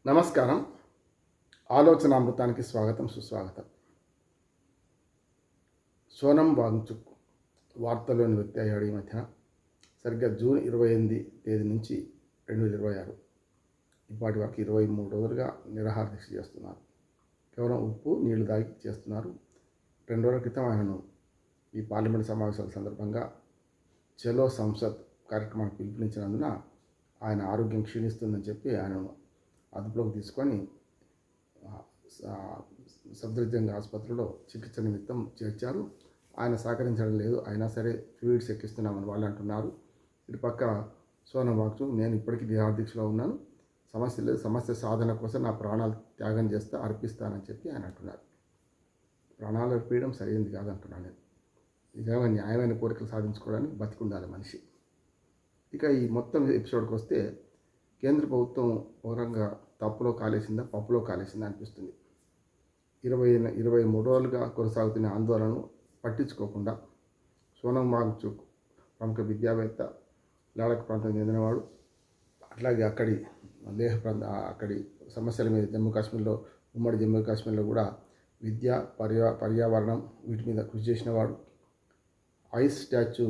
నమస్కారం. ఆలోచనామృతానికి స్వాగతం, సుస్వాగతం. సోనం వాంగ్చుక్ వార్తల్లోని వ్యక్తి అయ్యాడు ఈ మధ్యన. సరిగ్గా జూన్ 28 తేదీ నుంచి 2026 ఇప్పటి వరకు 23 రోజులుగా నిరాహార దీక్ష చేస్తున్నారు. కేవలం ఉప్పు నీళ్లు తాగి చేస్తున్నారు. 2 రోజుల క్రితం ఆయనను ఈ పార్లమెంట్ సమావేశాల సందర్భంగా చలో సంసద్ కార్యక్రమానికి పిలుపునిచ్చినందున ఆయన ఆరోగ్యం క్షీణిస్తుందని చెప్పి ఆయనను అదుపులోకి తీసుకొని సఫ్దర్జంగ్ ఆసుపత్రిలో చికిత్స నిమిత్తం చేర్చారు. ఆయన సహకరించడం లేదు, అయినా సరే ఫ్లూయిడ్స్ ఎక్కిస్తున్నామని వాళ్ళు అంటున్నారు. ఇటు పక్క సోనం వాంగ్చుక్ నేను ఇప్పటికీ నిరాహార దీక్షలో ఉన్నాను, సమస్య లేదు, సమస్య సాధన కోసం నా ప్రాణాలు త్యాగం చేస్తా, అర్పిస్తానని చెప్పి ఆయన అంటున్నారు. ప్రాణాలు అర్పించడం సరైనది కాదంటున్నాను నేను. నిజంగా న్యాయమైన కోరికలు సాధించుకోవడానికి బతికుండాలి మనిషి. ఇక ఈ మొత్తం ఎపిసోడ్కి వస్తే కేంద్ర ప్రభుత్వం ఘోరంగా తప్పులో కాలేసిందా పప్పులో కాలేసిందా అనిపిస్తుంది. 23 రోజులుగా కొనసాగుతున్న ఆందోళనను పట్టించుకోకుండా సోనం వాంగ్చుక్ ప్రముఖ విద్యావేత్త, లడాక్ ప్రాంతానికి చెందినవాడు. అట్లాగే లేహ్ ప్రాంత అక్కడి సమస్యల మీద ఉమ్మడి జమ్మూ కాశ్మీర్లో కూడా విద్య, పర్యావరణం వీటి మీద కృషి చేసినవాడు. ఐస్ స్టాచ్యూ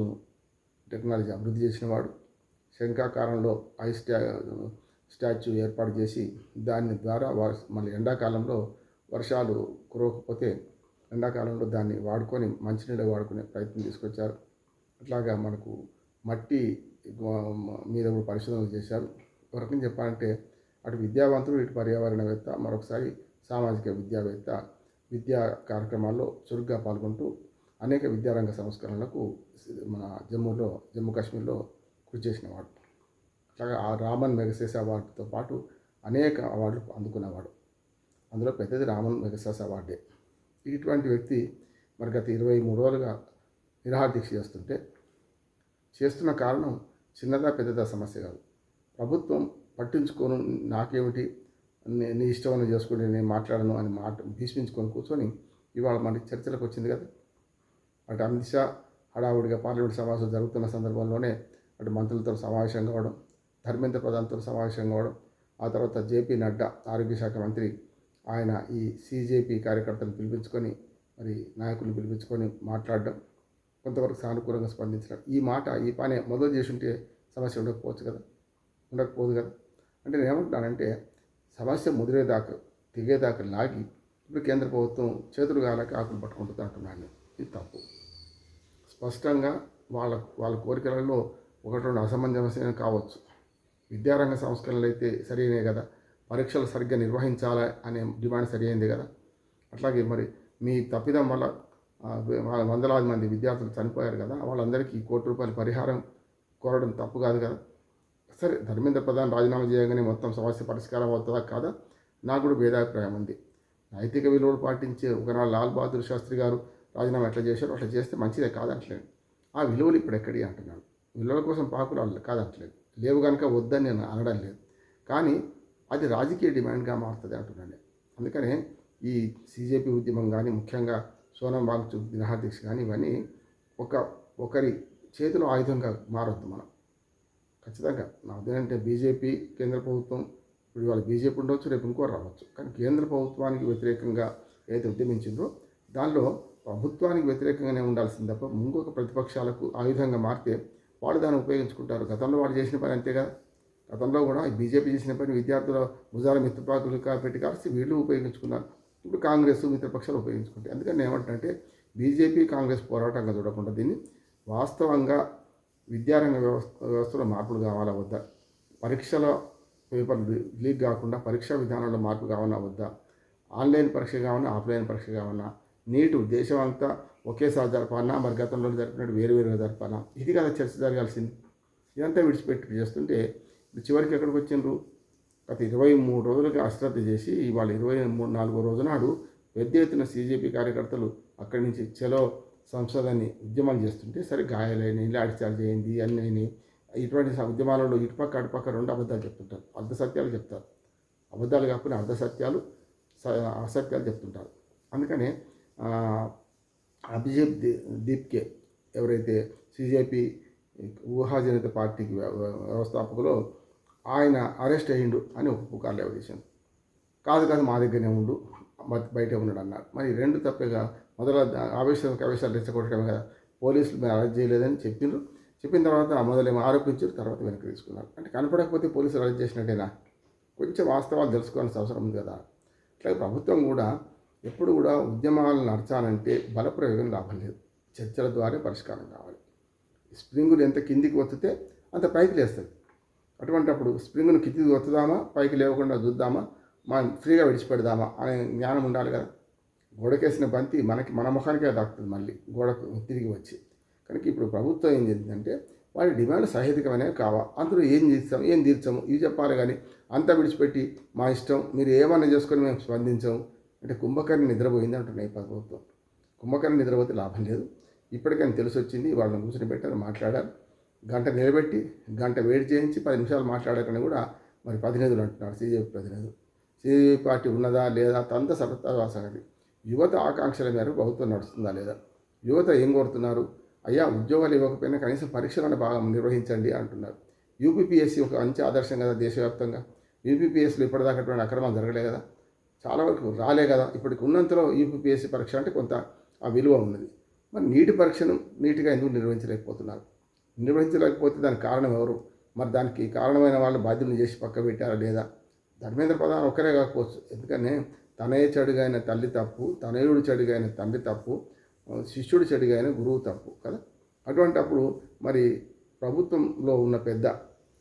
టెక్నాలజీ అభివృద్ధి చేసినవాడు. శంఖాకారంలో ఐస్ స్టాచ్యూ ఏర్పాటు చేసి దాని ద్వారా మళ్ళీ ఎండాకాలంలో వర్షాలు కురవకపోతే ఎండాకాలంలో దాన్ని వాడుకొని మంచినీళ్ళు వాడుకునే ప్రయత్నం తీసుకొచ్చారు. అట్లాగా మనకు మట్టి మీద కూడా పరిశోధనలు చేశారు. ఒక రకంగా చెప్పాలంటే అటు విద్యావంతుడు, ఇటు పర్యావరణవేత్త, మరొకసారి సామాజిక విద్యావేత్త, విద్యా కార్యక్రమాల్లో చురుగ్గా పాల్గొంటూ అనేక విద్యారంగ సంస్కరణలకు మన జమ్మూ కాశ్మీర్లో కృషి చేసినవాడు. అట్లాగా ఆ రామన్ మెగసెస్ అవార్డుతో పాటు అనేక అవార్డులు అందుకున్నవాడు. అందులో పెద్దది రామన్ మెగసెస్ అవార్డే. ఇటువంటి వ్యక్తి మరి గత 23 రోజులుగా నిరాహార దీక్ష చేస్తున్న కారణం చిన్నదా పెద్దదా సమస్య కాదు. ప్రభుత్వం పట్టించుకోను, నాకేమిటి, నీ ఇష్టం చేసుకుని నేను మాట్లాడను అని భీష్మించుకొని కూర్చొని ఇవాళ మనకి చర్చలకు వచ్చింది కదా. అటు అమిత్ షా హడావుడిగా పార్లమెంట్ సమావేశం జరుగుతున్న సందర్భంలోనే అటు మంత్రులతో సమావేశం కావడం, ధర్మేంద్ర ప్రధాన్తో సమావేశం కావడం, ఆ తర్వాత జేపీ నడ్డా ఆరోగ్య శాఖ మంత్రి ఆయన ఈ సీజేపీ కార్యకర్తలను పిలిపించుకొని నాయకులను పిలిపించుకొని మాట్లాడడం, కొంతవరకు సానుకూలంగా స్పందించడం. ఈ పని మొదలు చేసి ఉంటే సమస్య ఉండకపోదు కదా. అంటే నేను ఏమంటున్నానంటే సమస్య ముదిరేదాకా తెగేదాకా లాగి ఇప్పుడు కేంద్ర ప్రభుత్వం చేతులు గాలకి ఆకులు పట్టుకుంటుంది అంటున్నాను. ఇది తప్పు. స్పష్టంగా వాళ్ళ కోరికలలో 1-2 అసమంజసమైన కావచ్చు. విద్యారంగ సంస్కరణలు అయితే సరైనవి కదా, పరీక్షలు సరిగ్గా నిర్వహించాలా అనే డిమాండ్ సరైనది కదా. అట్లాగే మరి మీ తప్పిదం వల్ల వందలాది మంది విద్యార్థులు చనిపోయారు కదా, వాళ్ళందరికీ ₹1 పరిహారం కోరడం తప్పు కాదు కదా. సరే, ధర్మేంద్ర ప్రధాన్ రాజీనామా చేయగానే మొత్తం సమస్య పరిష్కారం అవుతుందా కాదా, నాకు కూడా భేదాభిప్రాయం ఉంది. నైతిక విలువలు పాటించే ఒకనాడు లాల్ బహదూర్ శాస్త్రి గారు రాజీనామా ఎట్లా చేశారో అట్లా చేస్తే మంచిదే కాదంటలేదు. ఆ విలువలు ఇప్పుడు ఎక్కడి అంటున్నాను. విలువల కోసం పాకులు కాదంటలేదు, లేవు కనుక వద్దని నేను అనడం లేదు. కానీ అది రాజకీయ డిమాండ్గా మారుతుంది అంటున్నాను. అందుకనే ఈ సీజేపీ ఉద్యమం కానీ, ముఖ్యంగా సోనం వాంగ్చుక్ నిరాహార దీక్ష కానీ, ఇవన్నీ ఒకరి చేతిలో ఆయుధంగా మారొద్దు మనం. ఖచ్చితంగా నా ఉద్దేశం బీజేపీ కేంద్ర ప్రభుత్వం, ఇప్పుడు ఇవాళ బీజేపీ ఉండవచ్చు, రేపు ఇంకోరు రావచ్చు, కానీ కేంద్ర ప్రభుత్వానికి వ్యతిరేకంగా ఏదైతే ఉద్యమించిందో దానిలో ప్రభుత్వానికి వ్యతిరేకంగానే ఉండాల్సింది తప్ప ఇంకొక ప్రతిపక్షాలకు ఆయుధంగా మారితే వాళ్ళు దాన్ని ఉపయోగించుకుంటారు. గతంలో వాళ్ళు చేసిన పని అంతే కదా. గతంలో కూడా బీజేపీ చేసిన పని విద్యార్థుల భుజాల మిత్రపాకులు పెట్టి కాల్సి వీళ్ళు ఉపయోగించుకున్నారు. ఇప్పుడు కాంగ్రెస్ మిత్రపక్షాలు ఉపయోగించుకుంటాయి. అందుకని నేను ఏమంటానంటే బీజేపీ కాంగ్రెస్ పోరాటంగా చూడకుండా దీన్ని వాస్తవంగా విద్యారంగ వ్యవస్థలో మార్పులు కావాలా వద్దా, పరీక్షల పేపర్లు లీక్ కాకుండా పరీక్షా విధానంలో మార్పు కావాలా వద్దా, ఆన్లైన్ పరీక్ష కావాలన్నా ఆఫ్లైన్ పరీక్ష కావాలన్నా, నీటు దేశం అంతా ఒకేసారి జరపాలన్నా మరి గతంలో జరిపినట్టు వేరువేరుగా జరపాలన్నా, ఇది కదా చర్చ జరగాల్సింది. ఇదంతా విడిచిపెట్టి చేస్తుంటే చివరికి ఎక్కడికి వచ్చిండ్రు. గత 23 రోజులుగా అశ్రద్ధ చేసి ఇవాళ 24వ రోజు నాడు పెద్ద ఎత్తున సీజేపీ కార్యకర్తలు అక్కడి నుంచి చలో సంసదని ఉద్యమాలు చేస్తుంటే, సరే గాయాలైన ఇల్లు అడిచాలు చేయండి అన్నీ ఇటువంటి ఉద్యమాలలో ఇటుపక్క అటుపక్క 2 అబద్ధాలు చెప్తుంటారు, అర్ధసత్యాలు చెప్తారు. అబద్ధాలు కాకుండా అసత్యాలు చెప్తుంటారు. అందుకనే అభిజిత్ దీప్కే ఎవరైతే సీజేపీ ఊహాజనిత పార్టీకి వ్యవస్థాపకులో ఆయన అరెస్ట్ అయ్యిండు అని ఒక పుకార్లు లేవదీశారు. కాదు కాదు మా దగ్గరనే ఉండు, బయటే ఉన్నాడు అన్నారు. మరి రెండు తప్పేగా. మొదల ఆవేశాలు రెచ్చగొట్టడమే కదా. పోలీసులు మేము అరెస్ట్ చేయలేదని చెప్పిండ్రు. చెప్పిన తర్వాత మొదలేమో ఆరోపించారు, తర్వాత వెనక్కి తీసుకున్నారు. అంటే కనపడకపోతే పోలీసులు అరెస్ట్ చేసినట్టేనా? కొంచెం వాస్తవాలు తెలుసుకోవాల్సిన అవసరం ఉంది కదా. అట్లాగే ప్రభుత్వం కూడా ఎప్పుడు కూడా ఉద్యమాలను నడచాలంటే బలప్రయోగం లాభం లేదు. చర్చల ద్వారా పరిష్కారం కావాలి. స్ప్రింగులు ఎంత కిందికి వత్తితే అంత పైకి లేస్తుంది. అటువంటిప్పుడు స్ప్రింగ్ను కిందికి వత్తుదామా, పైకి లేవకుండా చూద్దామా, ఫ్రీగా విడిచిపెడదామా అనే జ్ఞానం ఉండాలి కదా. గోడకేసిన బంతి మన ముఖానికే తాకుతుంది, మళ్ళీ గోడకు తిరిగి వచ్చి. కనుక ఇప్పుడు ప్రభుత్వం ఏం చేసిందంటే వారి డిమాండ్ సహేతుకమైనవి కావా, అందులో ఏం చేస్తాము ఏం తీర్చాము ఇవి చెప్పాలి. కానీ అంతా విడిచిపెట్టి మా ఇష్టం మీరు ఏమన్నా చేసుకొని మేము స్పందించాము అంటే కుంభకర్ణి నిద్రపోయింది అంటున్నాయి ప్రభుత్వం. కుంభకర్ణి నిద్రపోతే లాభం లేదు. ఇప్పటికైనా తెలిసి వచ్చింది. వాళ్ళని కూర్చొని పెట్టారు, మాట్లాడారు. గంట నిలబెట్టి గంట వెయిట్ చేయించి 10 నిమిషాలు మాట్లాడాకని కూడా మరి ప్రతినిధులు అంటున్నారు. సిజేపీ ప్రతినిధులు. సిజేపీ పార్టీ ఉన్నదా లేదా తంత సరదా సంగతి. యువత ఆకాంక్షల మేరకు ప్రభుత్వం నడుస్తుందా లేదా? యువత ఏం కోరుతున్నారు? అయ్యా ఉద్యోగాలు ఇవ్వకపోయినా కనీసం పరీక్షలను బాగా నిర్వహించండి అంటున్నారు. యూపీపీఎస్సీ ఒక మంచి ఆదర్శం కదా దేశవ్యాప్తంగా. యూపీపీఎస్సీలో ఇప్పటిదాకా అటువంటి అక్రమాలు జరగలే కదా, చాలా వరకు రాలే కదా. ఇప్పటికి ఉన్నంతలో యూపీపీఎస్సీ పరీక్ష అంటే కొంత ఆ విలువ ఉన్నది. మరి నీటి పరీక్షను నీట్గా ఎందుకు నిర్వహించలేకపోతున్నారు? నిర్వహించలేకపోతే దానికి కారణం ఎవరు? మరి దానికి కారణమైన వాళ్ళు బాధ్యులను చేసి పక్క పెట్టారా లేదా? ధర్మేంద్ర ప్రధాన్ ఒక్కరే కాకపోవచ్చు. ఎందుకని తనయ చెడుగైన తల్లి తప్పు, తనయుడు చెడుగైన తండ్రి తప్పు, శిష్యుడు చెడుగైన గురువు తప్పు కదా. అటువంటప్పుడు మరి ప్రభుత్వంలో ఉన్న పెద్ద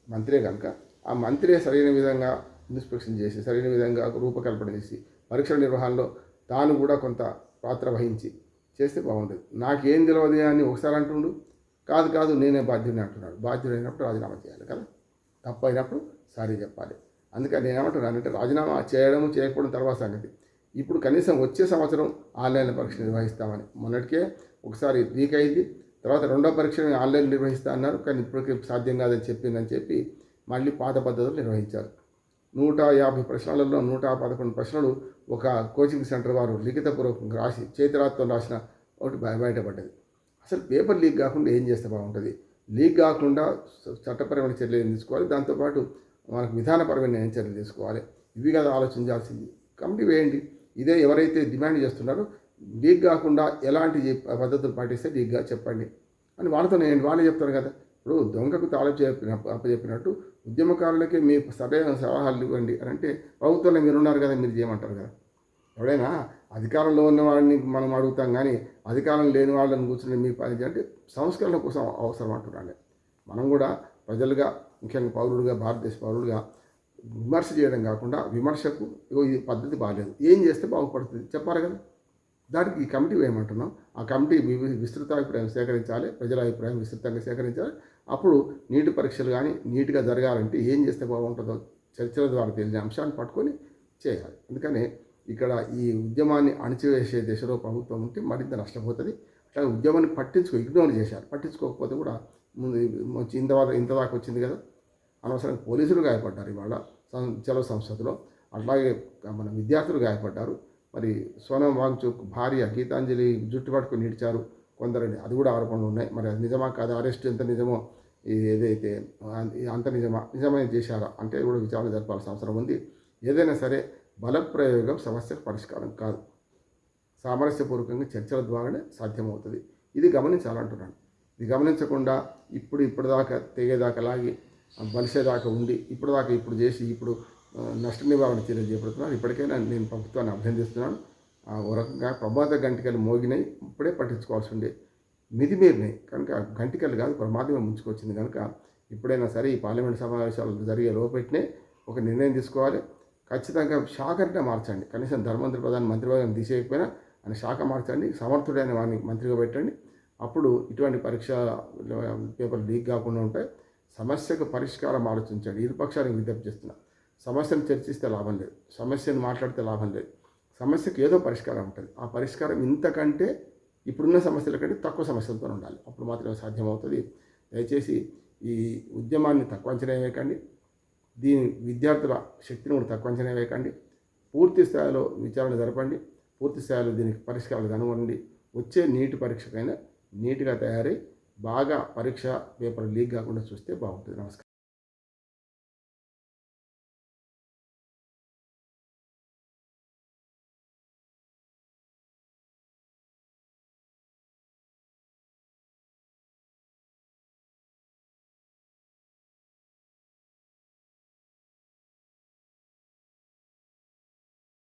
మంత్రే కనుక ఆ మంత్రే సరైన విధంగా ఇన్స్పెక్షన్ చేసి సరైన విధంగా రూపకల్పన చేసి పరీక్షల నిర్వహణలో తాను కూడా కొంత పాత్ర వహించి చేస్తే బాగుంటుంది. నాకేం తెలియదు అని ఒకసారి అంటుండు, కాదు నేనే బాధ్యుడిని అంటున్నాడు. బాధ్యుడైనప్పుడు రాజీనామా చేయాలి కదా, తప్పు అయినప్పుడు సారీ చెప్పాలి. అందుకని నేనేమంటున్నాను అంటే రాజీనామా చేయడం చేయకపోవడం తర్వాత సంగతి. ఇప్పుడు కనీసం వచ్చే సంవత్సరం ఆన్లైన్ పరీక్ష నిర్వహిస్తామని మొన్నటికే ఒకసారి లీక్ అయింది. తర్వాత రెండో పరీక్షను ఆన్లైన్ నిర్వహిస్తా అన్నారు, కానీ ఇప్పటికీ సాధ్యం కాదని చెప్పి మళ్ళీ పాత పద్ధతులు నిర్వహించారు. 150 ప్రశ్నలలో 111 ప్రశ్నలు ఒక కోచింగ్ సెంటర్ వారు లిఖితపూర్వకంగా రాసి చేతిరాత్తో రాసిన ఒకటి బయటపడ్డది. అసలు పేపర్ లీక్ కాకుండా ఏం చేస్తే బాగుంటుంది? లీక్ కాకుండా చట్టపరమైన చర్యలు తీసుకోవాలి, దాంతోపాటు మనకు విధానపరమైన చర్యలు తీసుకోవాలి. ఇవి కదా ఆలోచించాల్సింది. కమిటీ వేయండి. ఇదే ఎవరైతే డిమాండ్ చేస్తున్నారో లీక్ కాకుండా ఎలాంటి పద్ధతులు పాటిస్తే లీక్గా చెప్పండి అని వాళ్ళతో వాళ్ళే చెప్తారు కదా. ఇప్పుడు దొంగకు తాళం అప్పచెప్పినట్టు ఉద్యమకారులకి మీ సరైన సలహాలు ఇవ్వండి అని అంటే ప్రభుత్వంలో మీరున్నారు కదా, మీరు చేయమంటారు కదా. ఎవడైనా అధికారంలో ఉన్న వాడిని మనం అడుగుతాం, కానీ అధికారం లేని వాళ్ళని కూర్చుని మీ పని అంటే సంస్కరణ కోసం అవసరం అంటున్నాను. మనం కూడా ప్రజలుగా, ముఖ్యంగా పౌరుడుగా, భారతదేశ పౌరుడుగా విమర్శ చేయడం కాకుండా విమర్శకు ఈ పద్ధతి బాగాలేదు, ఏం చేస్తే బాగుపడుతుంది చెప్పాలి కదా. దానికి ఈ కమిటీ వేయమంటున్నాం. ఆ కమిటీ విస్తృత అభిప్రాయం సేకరించాలి, ప్రజల అభిప్రాయం విస్తృతంగా సేకరించాలి. అప్పుడు నీటి పరీక్షలు కానీ నీట్గా జరగాలంటే ఏం చేస్తే బాగుంటుందో చర్చల ద్వారా తెలియని అంశాన్ని పట్టుకొని చేయాలి. అందుకని ఇక్కడ ఈ ఉద్యమాన్ని అణిచివేసే దిశలో ప్రభుత్వం ఉంటే మరింత నష్టపోతుంది. అట్లాగే ఉద్యమాన్ని ఇగ్నోర్ చేశారు. పట్టించుకోకపోతే కూడా ముందు ఇంతదాకా వచ్చింది కదా. అనవసరంగా పోలీసులు గాయపడ్డారు ఇవాళ చలో సంస్థలో. అట్లాగే మన విద్యార్థులు గాయపడ్డారు. మరి సోనం వాంగ్చుక్ భార్య గీతాంజలి జుట్టు పట్టుకొని నిడిచారు కొందరని, అది కూడా ఆరోపణలు ఉన్నాయి. మరి అది నిజమా కాదు, అరెస్ట్ ఎంత నిజమో, ఏదైతే అంత నిజమైన చేశారా అంటే కూడా విచారణ జరపాల్సిన అవసరం ఉంది. ఏదైనా సరే బలప్రయోగం సమస్యకు పరిష్కారం కాదు. సామరస్యపూర్వకంగా చర్చల ద్వారానే సాధ్యమవుతుంది. ఇది గమనించాలంటున్నాను. ఇది గమనించకుండా ఇప్పటిదాకా తెగేదాకా లాగి బలిసేదాకా ఉండి ఇప్పుడు చేసి ఇప్పుడు నష్ట నివారణ చర్యలు చేపడుతున్నాను. ఇప్పటికైనా నేను ప్రభుత్వాన్ని అభినందిస్తున్నాను. ఓ రకంగా ప్రమాద గంటికలు మోగినాయి, ఇప్పుడే పట్టించుకోవాల్సి ఉండే మితిమీరినాయి కనుక గంటికలు కాదు ప్రమాదమే ముంచుకొచ్చింది కనుక ఇప్పుడైనా సరే ఈ పార్లమెంట్ సమావేశాలు జరిగే లోపెట్టినే ఒక నిర్ణయం తీసుకోవాలి. ఖచ్చితంగా శాఖనే మార్చండి. కనీసం ధర్మంత్రి ప్రధాన మంత్రివర్గం తీసేయకపోయినా ఆయన శాఖ మార్చండి, సమర్థుడైన వాడిని మంత్రిగా పెట్టండి. అప్పుడు ఇటువంటి పరీక్ష పేపర్ లీక్ కాకుండా ఉంటాయి. సమస్యకు పరిష్కారం ఆలోచించండి. ఇరుపక్షానికి విజ్ఞప్తి చేస్తున్నా. సమస్యను చర్చిస్తే లాభం లేదు, సమస్యను మాట్లాడితే లాభం లేదు. సమస్యకు ఏదో పరిష్కారం ఉంటుంది. ఆ పరిష్కారం ఇంతకంటే ఇప్పుడున్న సమస్యల కంటే తక్కువ సమస్యలతో ఉండాలి. అప్పుడు మాత్రమే సాధ్యమవుతుంది. దయచేసి ఈ ఉద్యమాన్ని తక్కువ అంచనా వేయకండి. దీని విద్యార్థుల శక్తిని కూడా తక్కువ అంచనా వేయకండి. పూర్తి స్థాయిలో విచారణ జరపండి. పూర్తి స్థాయిలో దీనికి పరిష్కారాలు కనుగొనండి. వచ్చే నీటి పరీక్షకైనా నీట్గా తయారై బాగా పరీక్ష పేపర్ లీక్ కాకుండా చూస్తే బాగుంటుంది. నమస్కారం.